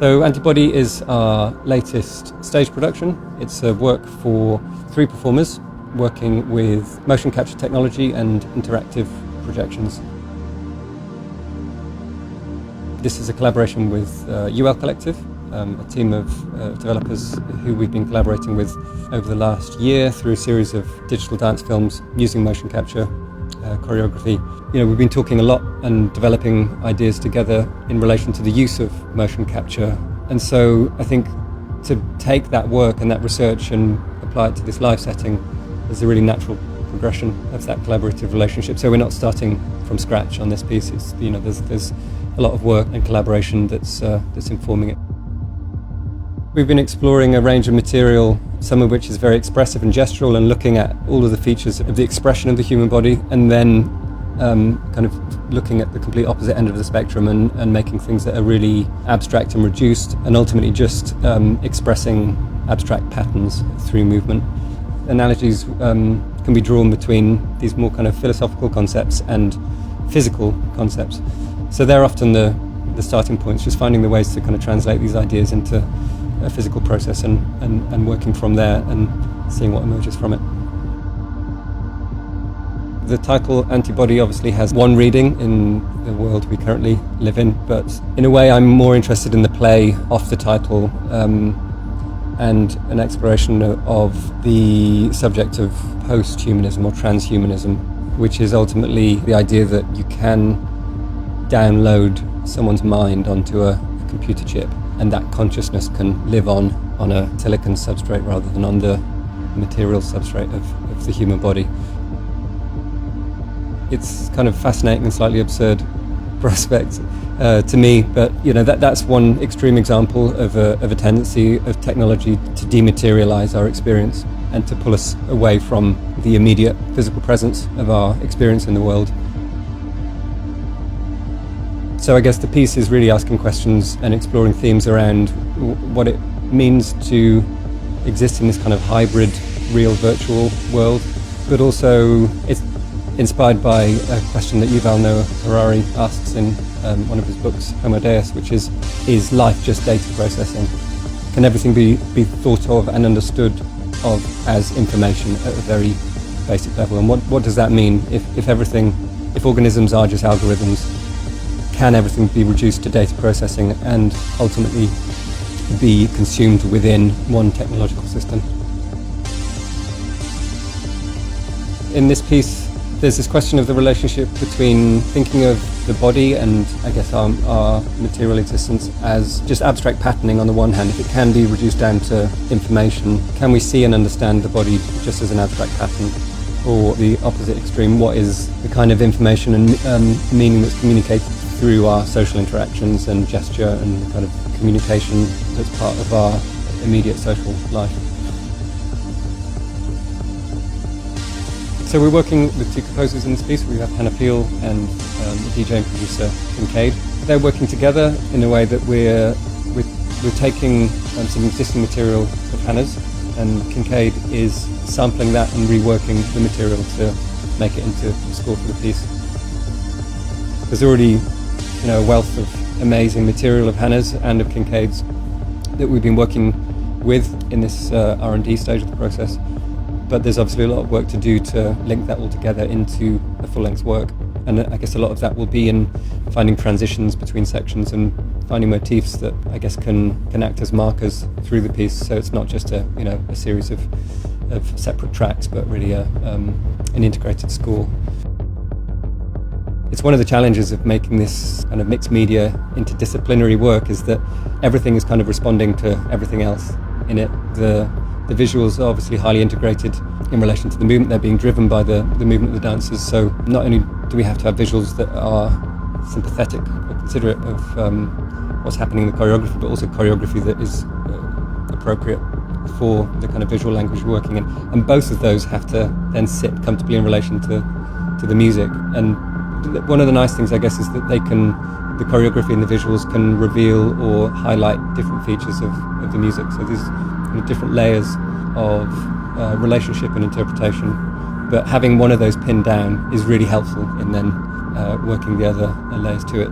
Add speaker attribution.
Speaker 1: So Antibody is our latest stage production. It's a work for 3 performers working with motion capture technology and interactive projections. This is a collaboration with UL Collective, a team of developers who we've been collaborating with over the last year through a series of digital dance films using motion capture choreography. We've been talking a lot and developing ideas together in relation to the use of motion capture. And so I think to take that work and that research and apply it to this live setting is a really natural progression of that collaborative relationship. So we're not starting from scratch on this piece. It's, there's a lot of work and collaboration that's informing it. We've been exploring a range of material, some of which is very expressive and gestural, and looking at all of the features of the expression of the human body, and then kind of looking at the complete opposite end of the spectrum and making things that are really abstract and reduced, and ultimately just expressing abstract patterns through movement. Analogies can be drawn between these more kind of philosophical concepts and physical concepts. So they're often the starting points, just finding the ways to kind of translate these ideas into a physical process and working from there and seeing what emerges from it. The title Antibody obviously has one reading in the world we currently live in, but in a way I'm more interested in the play off the title and an exploration of the subject of post-humanism or transhumanism, which is ultimately the idea that you can download someone's mind onto a computer chip, and that consciousness can live on a silicon substrate rather than on the material substrate of the human body. It's kind of fascinating and slightly absurd prospect to me, but that's one extreme example of a tendency of technology to dematerialize our experience and to pull us away from the immediate physical presence of our experience in the world. So I guess the piece is really asking questions and exploring themes around what it means to exist in this kind of hybrid real virtual world, but also it's inspired by a question that Yuval Noah Harari asks in one of his books, Homo Deus, which is life just data processing? Can everything be thought of and understood of as information at a very basic level? And what does that mean if organisms are just algorithms? Can everything be reduced to data processing and ultimately be consumed within one technological system? In this piece, there's this question of the relationship between thinking of the body and, I guess, our material existence as just abstract patterning on the one hand. If it can be reduced down to information, can we see and understand the body just as an abstract pattern? Or the opposite extreme, what is the kind of information and meaning that's communicated through our social interactions and gesture and the kind of communication that's part of our immediate social life? So we're working with 2 composers in this piece. We have Hana and the DJ and producer Keynkade. They're working together in a way that we're taking some existing material of Hana's, and Keynkade is sampling that and reworking the material to make it into the score for the piece. There's already a wealth of amazing material of Hana's and of Kiynkade's that we've been working with in this R&D stage of the process. But there's obviously a lot of work to do to link that all together into a full-length work. And I guess a lot of that will be in finding transitions between sections and finding motifs that I guess can act as markers through the piece. So it's not just a series of separate tracks, but really an integrated score. It's one of the challenges of making this kind of mixed media interdisciplinary work is that everything is kind of responding to everything else in it. The visuals are obviously highly integrated in relation to the movement. They're being driven by the movement of the dancers. So not only do we have to have visuals that are sympathetic or considerate of what's happening in the choreography, but also choreography that is appropriate for the kind of visual language we're working in. And both of those have to then sit comfortably in relation to the music. And one of the nice things, I guess, is that the choreography and the visuals can reveal or highlight different features of the music. So there's different layers of relationship and interpretation, but having one of those pinned down is really helpful in then working the other layers to it.